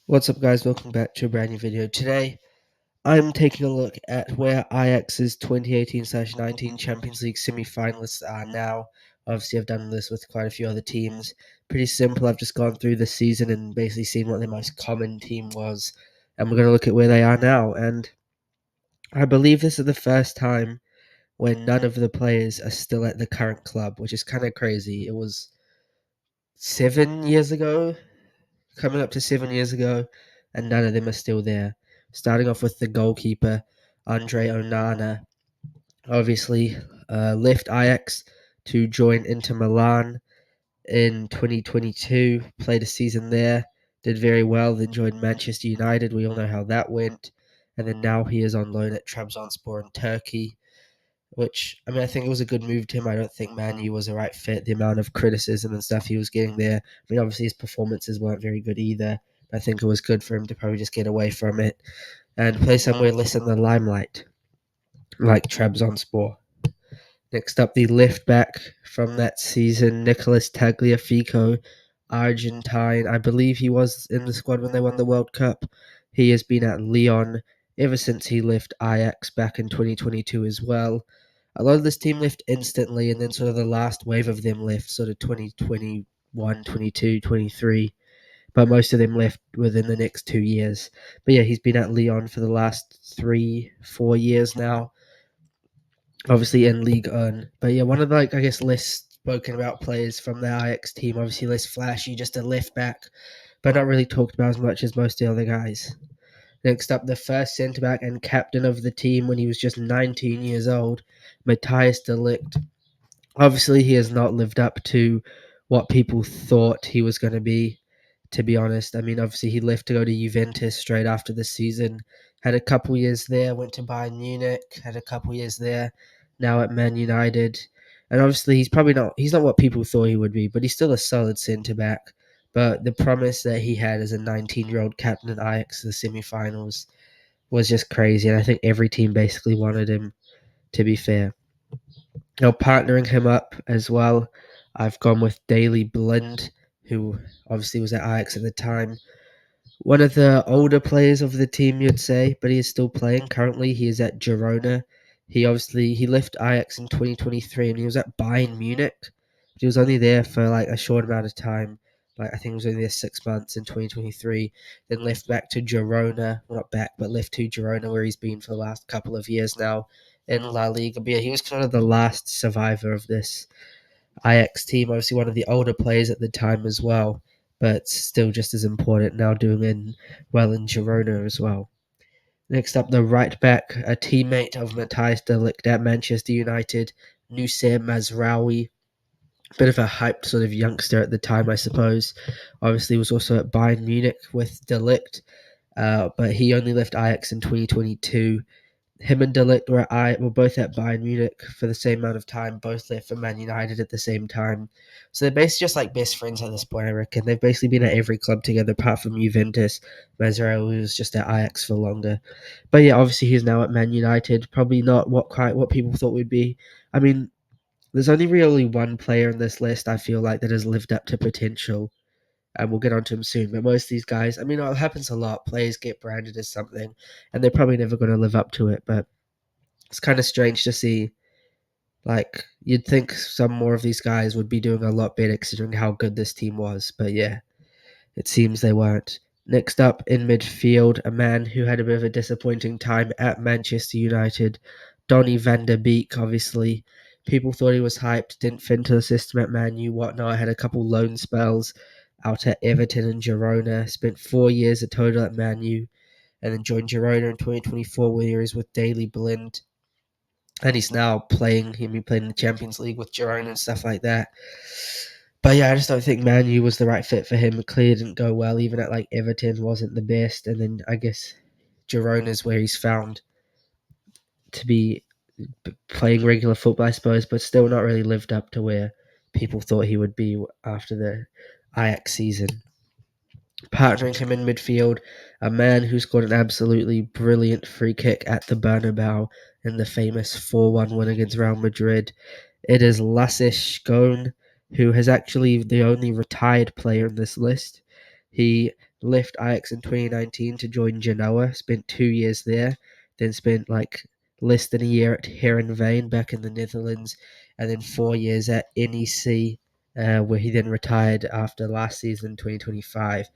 What's up, guys? Welcome back to a brand new video. Today, I'm taking a look at where Ajax's 2018/19 Champions League semi-finalists are now. Obviously, I've done this with quite a few other teams. Pretty simple. I've just gone through the season and basically seen what their most common team was, and we're going to look at where they are now. And I believe this is the first time when none of the players are still at the current club, which is kind of crazy. It was 7 years ago, coming up to 7 years ago, and none of them are still there. Starting off with the goalkeeper, Andre Onana, obviously left Ajax to join Inter Milan in 2022, played a season there, did very well, then joined Manchester United. We all know how that went. And then now he is on loan at Trabzonspor in Turkey, which, I mean, I think it was a good move to him. I don't think Man U was the right fit. The amount of criticism and stuff he was getting there. I mean, obviously his performances weren't very good either. I think it was good for him to probably just get away from it and play somewhere less in the limelight, like Trabzonspor. Next up, the left back from that season, Nicolas Tagliafico, Argentine. I believe he was in the squad when they won the World Cup. He has been at Lyon ever since he left Ajax back in 2022 as well. A lot of this team left instantly, and then sort of the last wave of them left, sort of 2021, 22, 23. But most of them left within the next 2 years. But yeah, he's been at Lyon for the last 3, 4 years now, obviously in League One. But yeah, one of the, I guess, less spoken about players from the Ajax team, obviously less flashy, just a left back, but not really talked about as much as most of the other guys. Next up, the first centre back and captain of the team when he was just 19 years old, Matthias de Ligt. Obviously, he has not lived up to what people thought he was going to be honest. I mean, obviously, he left to go to Juventus straight after the season. Had a couple years there, went to Bayern Munich, had a couple years there, now at Man United. And obviously, he's not what people thought he would be, but he's still a solid centre back. But the promise that he had as a 19-year-old captain at Ajax in the semi-finals was just crazy. And I think every team basically wanted him, to be fair. Now, partnering him up as well, I've gone with Daley Blind, who obviously was at Ajax at the time. One of the older players of the team, you'd say, but he is still playing. Currently, he is at Girona. He left Ajax in 2023, and he was at Bayern Munich. But he was only there for like a short amount of time. Like I think he was only there 6 months in 2023. Then left back to Girona. Well, not back, but left to Girona, where he's been for the last couple of years now in La Liga. But yeah, he was kind of the last survivor of this Ajax team, obviously one of the older players at the time as well, but still just as important now, well in Girona as well. Next up, the right back, a teammate of Matthias de Ligt at Manchester United, Noussair Mazraoui. Bit of a hyped sort of youngster at the time, I suppose. Obviously, was also at Bayern Munich with de Ligt, but he only left Ajax in 2022. Him and de Ligt were both at Bayern Munich for the same amount of time, both left for Man United at the same time. So they're basically just like best friends at this point, I reckon. They've basically been at every club together apart from Juventus. Mazraoui was just at Ajax for longer. But yeah, obviously he's now at Man United. Probably not what people thought would be. I mean, there's only really one player in this list I feel like that has lived up to potential, and we'll get onto him soon. But most of these guys, I mean, it happens a lot. Players get branded as something, and they're probably never going to live up to it. But it's kind of strange to see. Like, you'd think some more of these guys would be doing a lot better considering how good this team was. But yeah, it seems they weren't. Next up in midfield, a man who had a bit of a disappointing time at Manchester United, Donny van der Beek, obviously. People thought he was hyped, didn't fit into the system at Man U, whatnot. Had a couple loan spells out at Everton and Girona. Spent 4 years a total at Man U, and then joined Girona in 2024 where he was with Daley Blind. And he's now playing. He'll be playing in the Champions League with Girona and stuff like that. But yeah, I just don't think Man U was the right fit for him. Clearly didn't go well. Even at like Everton wasn't the best, and then I guess Girona's where he's found to be playing regular football, I suppose, but still not really lived up to where people thought he would be after the Ajax season. Partnering him in midfield, a man who scored an absolutely brilliant free kick at the Bernabeu in the famous 4-1 win against Real Madrid. It is Lasse Schöne, who is actually the only retired player in this list. He left Ajax in 2019 to join Genoa, spent 2 years there, then spent like less than a year at Heerenveen back in the Netherlands, and then 4 years at NEC, where he then retired after last season, 2025.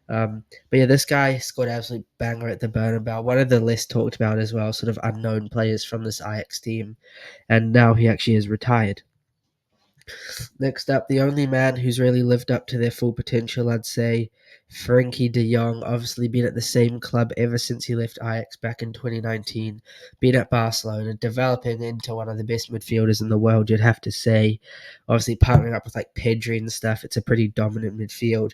But yeah, this guy scored an absolute banger at the Bernabeu. One of the less talked about as well, sort of unknown players from this Ajax team, and now he actually is retired. Next up, the only man who's really lived up to their full potential, I'd say, Frankie de Jong. Obviously, been at the same club ever since he left Ajax back in 2019. Been at Barcelona, developing into one of the best midfielders in the world, you'd have to say. Obviously, partnering up with like Pedri and stuff, it's a pretty dominant midfield.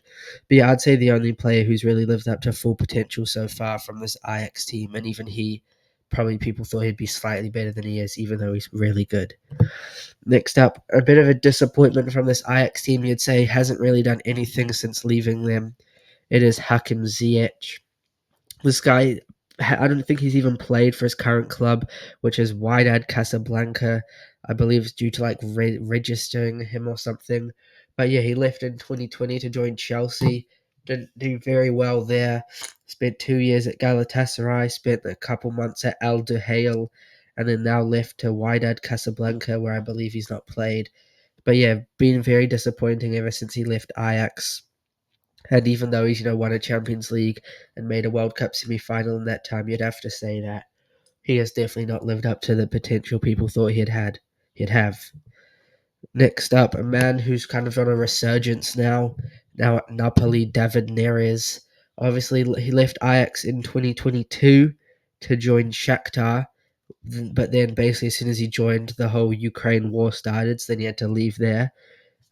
But yeah, I'd say the only player who's really lived up to full potential so far from this Ajax team, and even he, probably people thought he'd be slightly better than he is, even though he's really good. Next up, a bit of a disappointment from this Ajax team, you'd say, hasn't really done anything since leaving them. It is Hakim Ziyech. This guy, I don't think he's even played for his current club, which is Wydad Casablanca. I believe it's due to like registering him or something. But yeah, he left in 2020 to join Chelsea. Didn't do very well there. Spent 2 years at Galatasaray. Spent a couple months at Al Duhail, and then now left to Wydad Casablanca, where I believe he's not played. But yeah, been very disappointing ever since he left Ajax. And even though he's, won a Champions League and made a World Cup semi-final in that time, you'd have to say that he has definitely not lived up to the potential people thought he'd have. Next up, a man who's kind of on a resurgence now at Napoli, David Neres. Obviously, he left Ajax in 2022 to join Shakhtar, but then basically as soon as he joined, the whole Ukraine war started, so then he had to leave there.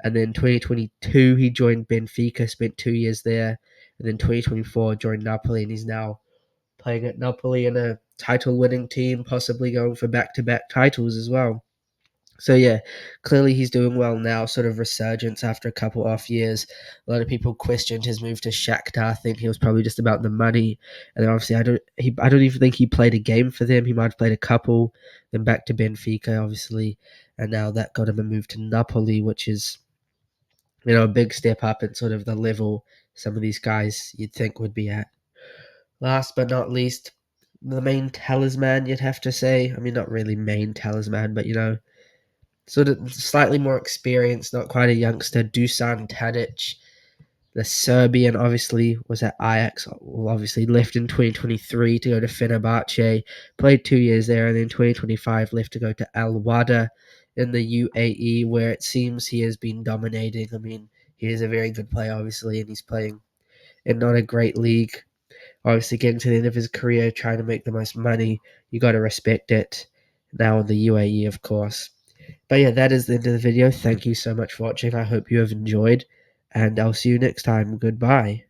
And then 2022, he joined Benfica, spent 2 years there. And then 2024, joined Napoli, and he's now playing at Napoli in a title-winning team, possibly going for back-to-back titles as well. So yeah, clearly he's doing well now, sort of resurgence after a couple off years. A lot of people questioned his move to Shakhtar, think he was probably just about the money. And then obviously I don't even think he played a game for them. He might have played a couple, then back to Benfica, obviously. And now that got him a move to Napoli, which is a big step up in sort of the level some of these guys you'd think would be at. Last but not least, the main talisman, you'd have to say. I mean, not really main talisman, but sort of slightly more experienced, not quite a youngster, Dusan Tadic. The Serbian obviously was at Ajax, obviously left in 2023 to go to Fenerbahce, played 2 years there, and then 2025 left to go to Al Wada in the UAE, where it seems he has been dominating. I mean, he is a very good player, obviously, and he's playing in not a great league. Obviously, getting to the end of his career, trying to make the most money, you got to respect it. Now in the UAE, of course. But yeah, that is the end of the video. Thank you so much for watching. I hope you have enjoyed, and I'll see you next time. Goodbye.